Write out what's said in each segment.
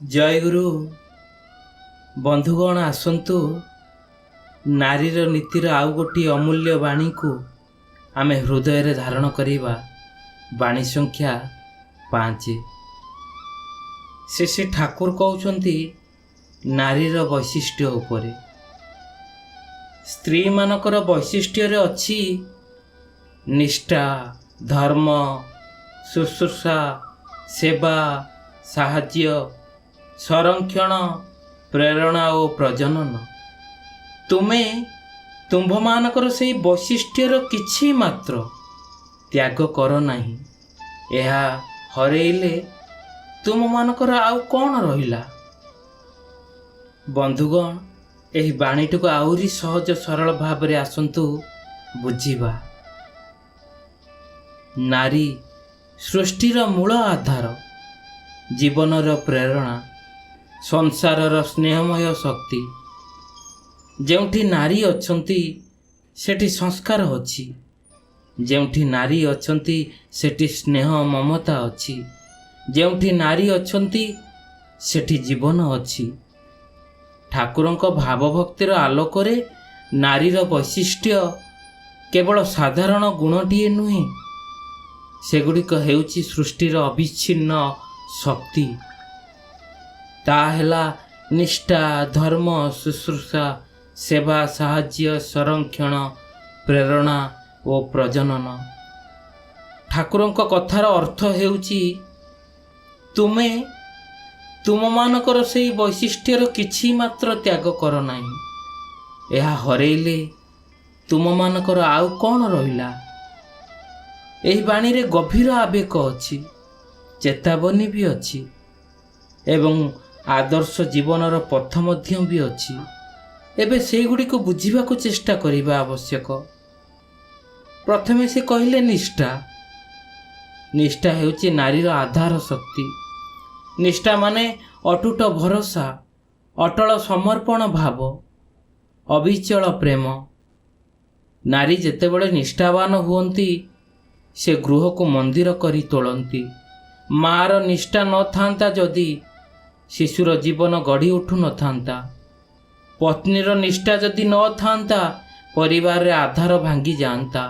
जय गुरु बंधुगण आसतु नारीर नीतिर आउ गोटी अमूल्य बाणी को आमे हृदय रे धारण करिबा। बाणी संख्या 5। से ठाकुर कहउछंती नारीर वैशिष्ट्य उपरे। स्त्री मानकर वैशिष्ट्य रे अछि निष्ठा, धर्म, शुश्रूषा, सेवा, साहाय्य, संरक्षण, प्रेरणा और प्रजनन। तुमे तुम्भ मानकर से वैशिष्ट्यर किछि मात्र त्याग कर नाही। यह हरेइले तुम मानकर आउ कौन रहिला। बंधुगण एही बाणीटू आउरी सहज सरल भाव रे आसंतु बुझिबा। नारी सृष्टिर मूल आधार, जीवनर प्रेरणा, संसारर स्नेहमय शक्ति। जेउठी नारी अछंती सेठी संस्कार अछि, जेउठी नारी अछंती सेठी स्नेह ममता अछि, जेउठी नारी अछंती सेठी जीवन अछि। ठाकुरंक भावभक्तिर आलोकरे नारीर वैशिष्ट्य केवल साधारण गुणटीए नुहे, सेगुड़िक हेउची सृष्टिर अविच्छिन्न शक्ति। ताहेला निष्ठा, धर्म, शुश्रूषा, सेवा, साहाय्य, संरक्षण, प्रेरणा और प्रजनन। ठाकुरंक कथार अर्थ हेउची तुमे तुम मानकर सेई वैशिष्ट्यर किछि मात्र त्याग कर नाही। यह हरेइले तुम मानकर आउ कौन रहिला। एही बाणी रे गभीर आवेग अछि, चेतावनी भी अछि एवं आदर्श जीवनर पथ मध्य भी अछि। एबे सेगुड़ी को बुझिबा को चेष्टा करिबा आवश्यक। प्रथमे से कहिले निष्ठा। निष्ठा हेउची नारीर आधार शक्ति। निष्ठा माने अटूट भरोसा, अटल समर्पण भाव, अविचल प्रेम। नारी जेतेबेले निष्ठावान हुअंती से गृह को मंदिर करी तोलंती। मार निष्ठा न थांता जदि शिशुर जीवन गढ़ी उठु न थांता। पत्नीर निष्ठा जदि न थांता परिवार रे आधार भांगी जानता।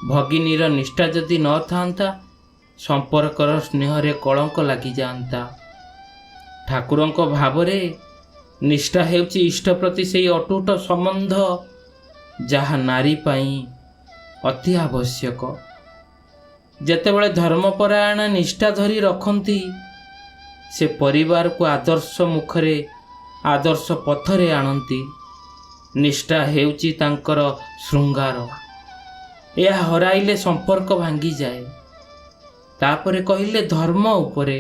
भगिनीर निष्ठा जदि न थांता संपर्कर स्नेह रे कलंक लागी जानता। ठाकुरंक भावरे निष्ठा हेउची इष्ट प्रति सेई अटूट संबंध जहा नारी पाई अति आवश्यक। जेतेबेले धर्मपरायण निष्ठा धरी रखंती से परिवार को आदर्श मुखरे आदर्श पथरे आणंती। निष्ठा हेउची तांकर श्रृंगार। यह हराइले संपर्क भांगी जाए। तापरे कहिले धर्म उपरे।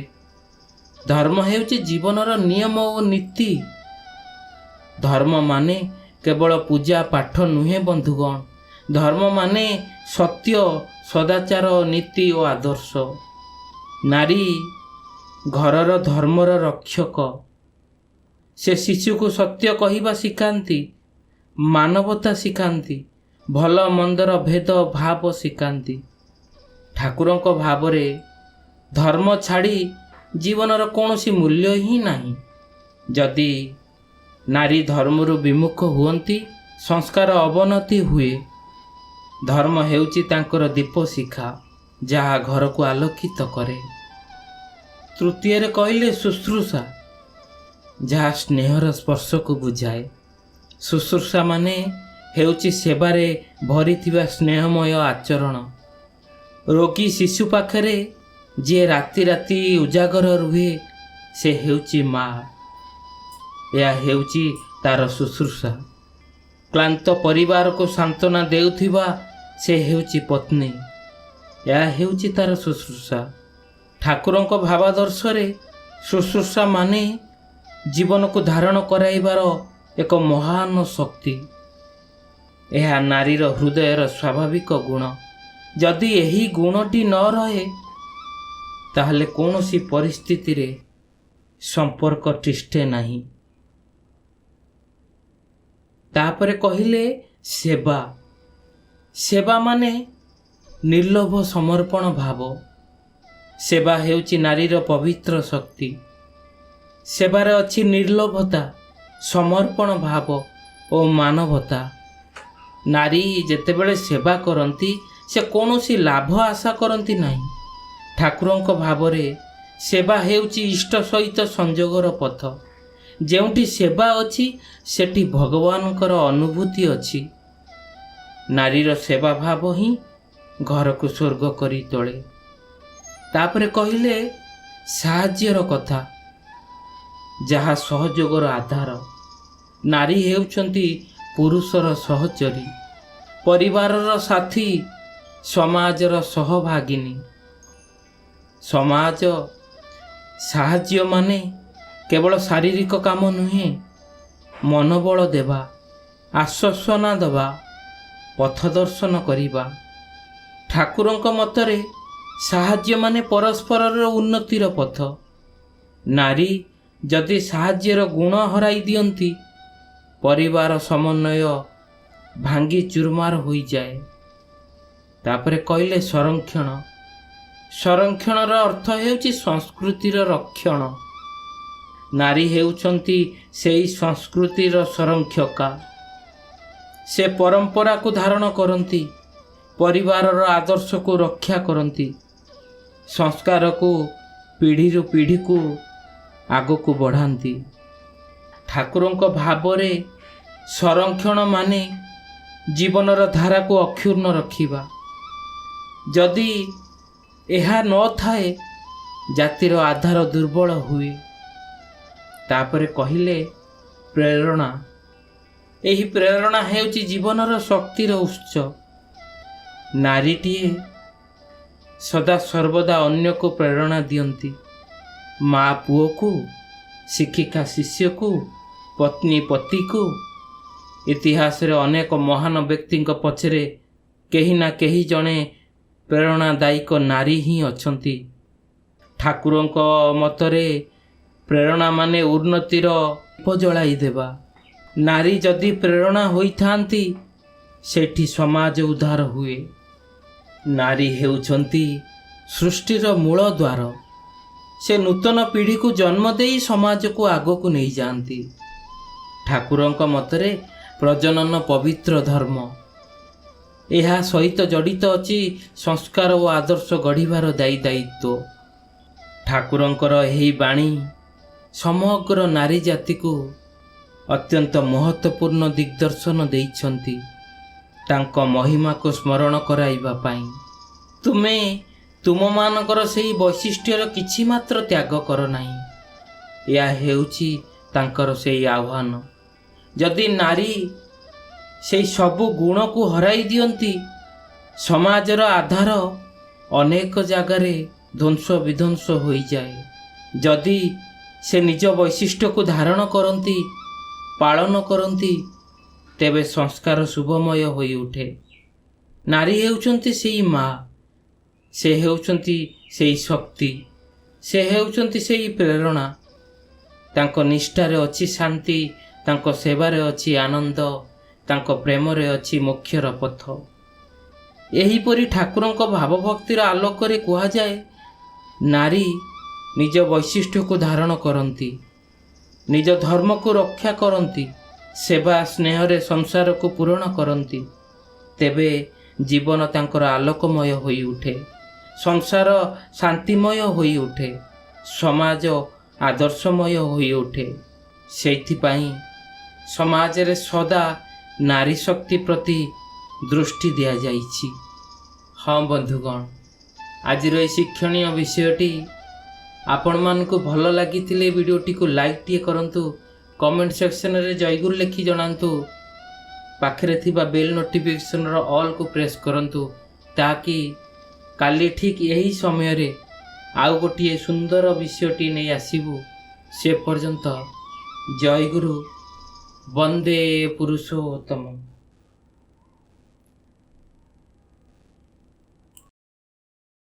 धर्म हेउची जीवनर नियम और नीति। धर्म माने केवल पूजा पाठ नुहे बंधुगण। धर्म माने सत्य, सदाचार, नीति और आदर्श। नारी घरर धर्मर रक्षक। से शिशु को सत्य कहिबा शिखांती, मानवता शिखांती, भल मंदर भेद भाव शिखांती। ठाकुरंक भावरे धर्म छाड़ी जीवनर कौनसी मूल्य ही नहीं। जदि नारी धर्मरु विमुख हुअंती संस्कार अवनति हुए। धर्म हेउची तांकर दीप शिखा जहा घर को आलोकित करे। तृतीय रे कहिले शुश्रूषा, जहा स्नेहर स्पर्श को बुझाए। शुश्रूषा माने हेउची सेवारे भरिथिबा स्नेहमय आचरण। रोगी शिशु पाखरे जे राति राति उजागर रुहे से हेउची माँ। या हेउची तार शुश्रूषा। क्लांत परिवार को सांत्वना देउथिबा से हेउची पत्नी। या हेउची तार शुश्रूषा। ठाकुरंक भावादर्श रे शुश्रूषा माने जीवन को धारण कराइबार एक महान शक्ति। यह नारीर हृदयर स्वाभाविक गुण। जदि यही गुणटी न रहे ताहले कौनसी परिस्थिति रे संपर्क तिष्ठे नहीं। तापरे कहिले सेवा। सेवा माने निर्लोभ समर्पण भाव। सेवा हेउची नारीर पवित्र शक्ति। ସେବାରେ ଅଛି ନିର୍ଲୋଭତା, ସମର୍ପଣ ଭାବ ଓ ମାନବତା। ନାରୀ ଯେତେବେଳେ ସେବା କରନ୍ତି ସେ କୌଣସି ଲାଭ ଆଶା କରନ୍ତି ନାହିଁ। ଠାକୁରଙ୍କ ଭାବରେ ସେବା ହେଉଛି ଇଷ୍ଟ ସହିତ ସଂଯୋଗର ପଥ। ଯେଉଁଠି ସେବା ଅଛି ସେଠି ଭଗବାନଙ୍କର ଅନୁଭୂତି ଅଛି। ନାରୀର ସେବା ଭାବ ହିଁ ଘରକୁ ସ୍ୱର୍ଗ କରି ତୋଳେ। ତାପରେ କହିଲେ ସାହାଯ୍ୟର କଥା, ଯାହା ସହଯୋଗର ଆଧାର। ନାରୀ ହେଉଛନ୍ତି ପୁରୁଷର ସହଚରୀ, ପରିବାରର ସାଥୀ, ସମାଜର ସହଭାଗିନୀ। ସମାଜ ସାହାଯ୍ୟ ମାନେ କେବଳ ଶାରୀରିକ କାମ ନୁହେଁ, ମନୋବଳ ଦେବା, ଆଶ୍ୱାସନା ଦେବା, ପଥ ଦର୍ଶନ କରିବା। ଠାକୁରଙ୍କ ମତରେ ସାହାଯ୍ୟ ମାନେ ପରସ୍ପରର ଉନ୍ନତିର ପଥ। ନାରୀ ଯଦି ସାହାଯ୍ୟର ଗୁଣ ହରାଇ ଦିଅନ୍ତି, ପରିବାର ସମନ୍ୱୟ ଭାଙ୍ଗି ଚୁରମାର ହୋଇଯାଏ। ତାପରେ କହିଲେ ସଂରକ୍ଷଣ। ସଂରକ୍ଷଣର ଅର୍ଥ ହେଉଛି ସଂସ୍କୃତିର ରକ୍ଷଣ। ନାରୀ ହେଉଛନ୍ତି ସେହି ସଂସ୍କୃତିର ସଂରକ୍ଷକା। ସେ ପରମ୍ପରାକୁ ଧାରଣ କରନ୍ତି, ପରିବାରର ଆଦର୍ଶକୁ ରକ୍ଷା କରନ୍ତି, ସଂସ୍କାରକୁ ପିଢ଼ିରୁ ପିଢ଼ିକୁ ଆଗକୁ ବଢ଼ାନ୍ତି। ଠାକୁରଙ୍କ ଭାବରେ ସଂରକ୍ଷଣ ମାନେ ଜୀବନର ଧାରାକୁ ଅକ୍ଷୁର୍ଣ୍ଣ ରଖିବା। ଯଦି ଏହା ନଥାଏ ଜାତିର ଆଧାର ଦୁର୍ବଳ ହୁଏ। ତାପରେ କହିଲେ ପ୍ରେରଣା। ଏହି ପ୍ରେରଣା ହେଉଛି ଜୀବନର ଶକ୍ତିର ଉତ୍ସ। ନାରୀଟିଏ ସଦା ସର୍ବଦା ଅନ୍ୟକୁ ପ୍ରେରଣା ଦିଅନ୍ତି। ମା ପୁଅକୁ, ଶିକ୍ଷିକା ଶିଷ୍ୟକୁ, ପତ୍ନୀ ପତିକୁ। ଇତିହାସରେ ଅନେକ ମହାନ ବ୍ୟକ୍ତିଙ୍କ ପଛରେ କେହି ନା କେହି ଜଣେ ପ୍ରେରଣାଦାୟକ ନାରୀ ହିଁ ଅଛନ୍ତି। ଠାକୁରଙ୍କ ମତରେ ପ୍ରେରଣା ମାନେ ଉନ୍ନତିର ଦୀପ ଜଳାଇ ଦେବା। ନାରୀ ଯଦି ପ୍ରେରଣା ହୋଇଥାନ୍ତି ସେଠି ସମାଜ ଉଦ୍ଧାର ହୁଏ। ନାରୀ ହେଉଛନ୍ତି ସୃଷ୍ଟିର ମୂଳ ଦ୍ୱାର। ସେ ନୂତନ ପିଢ଼ିକୁ ଜନ୍ମ ଦେଇ ସମାଜକୁ ଆଗକୁ ନେଇଯାଆନ୍ତି। ଠାକୁରଙ୍କ ମତରେ ପ୍ରଜନନ ପବିତ୍ର ଧର୍ମ। ଏହା ସହିତ ଜଡ଼ିତ ଅଛି ସଂସ୍କାର ଓ ଆଦର୍ଶ ଗଢ଼ିବାର ଦାୟିତ୍ୱ। ଠାକୁରଙ୍କର ଏହି ବାଣୀ ସମଗ୍ର ନାରୀ ଜାତିକୁ ଅତ୍ୟନ୍ତ ମହତ୍ତ୍ୱପୂର୍ଣ୍ଣ ଦିଗ୍ଦର୍ଶନ ଦେଇଛନ୍ତି, ତାଙ୍କ ମହିମାକୁ ସ୍ମରଣ କରାଇବା ପାଇଁ। ତୁମେ ତୁମମାନଙ୍କର ସେହି ବୈଶିଷ୍ଟ୍ୟର କିଛି ମାତ୍ର ତ୍ୟାଗ କର ନାହିଁ। ଏହା ହେଉଛି ତାଙ୍କର ସେହି ଆହ୍ୱାନ। ଯଦି ନାରୀ ସେହି ସବୁ ଗୁଣକୁ ହରାଇ ଦିଅନ୍ତି, ସମାଜର ଆଧାର ଅନେକ ଜାଗାରେ ଧ୍ୱଂସ ବିଧ୍ୱଂସ ହୋଇଯାଏ। ଯଦି ସେ ନିଜ ବୈଶିଷ୍ଟ୍ୟକୁ ଧାରଣ କରନ୍ତି, ପାଳନ କରନ୍ତି, ତେବେ ସଂସ୍କାର ଶୁଭମୟ ହୋଇ ଉଠେ। ନାରୀ ହେଉଛନ୍ତି ସେହି ମା, ସେ ହେଉଛନ୍ତି ସେହି ଶକ୍ତି, ସେ ହେଉଛନ୍ତି ସେହି ପ୍ରେରଣା। ତାଙ୍କ ନିଷ୍ଠାରେ ଅଛି ଶାନ୍ତି, ତାଙ୍କ ସେବାରେ ଅଛି ଆନନ୍ଦ, ତାଙ୍କ ପ୍ରେମରେ ଅଛି ମୋକ୍ଷର ପଥ। ଏହିପରି ଠାକୁରଙ୍କ ଭାବଭକ୍ତିର ଆଲୋକରେ କୁହାଯାଏ, ନାରୀ ନିଜ ବୈଶିଷ୍ଟ୍ୟକୁ ଧାରଣ କରନ୍ତି, ନିଜ ଧର୍ମକୁ ରକ୍ଷା କରନ୍ତି, ସେବା ସ୍ନେହରେ ସଂସାରକୁ ପୂରଣ କରନ୍ତି, ତେବେ ଜୀବନ ତାଙ୍କର ଆଲୋକମୟ ହୋଇ ଉଠେ, ସଂସାର ଶାନ୍ତିମୟ ହୋଇ ଉଠେ, ସମାଜ ଆଦର୍ଶମୟ ହୋଇ ଉଠେ। ସେଇଥିପାଇଁ ସମାଜରେ ସଦା ନାରୀ ଶକ୍ତି ପ୍ରତି ଦୃଷ୍ଟି ଦିଆଯାଇଛି। ହଁ ବନ୍ଧୁଗଣ, ଆଜିର ଏହି ଶିକ୍ଷଣୀୟ ବିଷୟଟି ଆପଣମାନଙ୍କୁ ଭଲ ଲାଗିଥିଲେ ଭିଡ଼ିଓଟିକୁ ଲାଇକ୍ଟିଏ କରନ୍ତୁ, କମେଣ୍ଟ ସେକ୍ସନରେ ଜୟଗୁରୁ ଲେଖି ଜଣାନ୍ତୁ, ପାଖରେ ଥିବା ବେଲ୍ ନୋଟିଫିକେସନର ଅଲ୍କୁ ପ୍ରେସ୍ କରନ୍ତୁ, ତାକି କାଲି ଠିକ୍ ଏହି ସମୟରେ ଆଉ ଗୋଟିଏ ସୁନ୍ଦର ବିଷୟଟି ନେଇ ଆସିବୁ। ସେ ପର୍ଯ୍ୟନ୍ତ ଜୟଗୁରୁ, ବନ୍ଦେ ପୁରୁଷୋତ୍ତମ।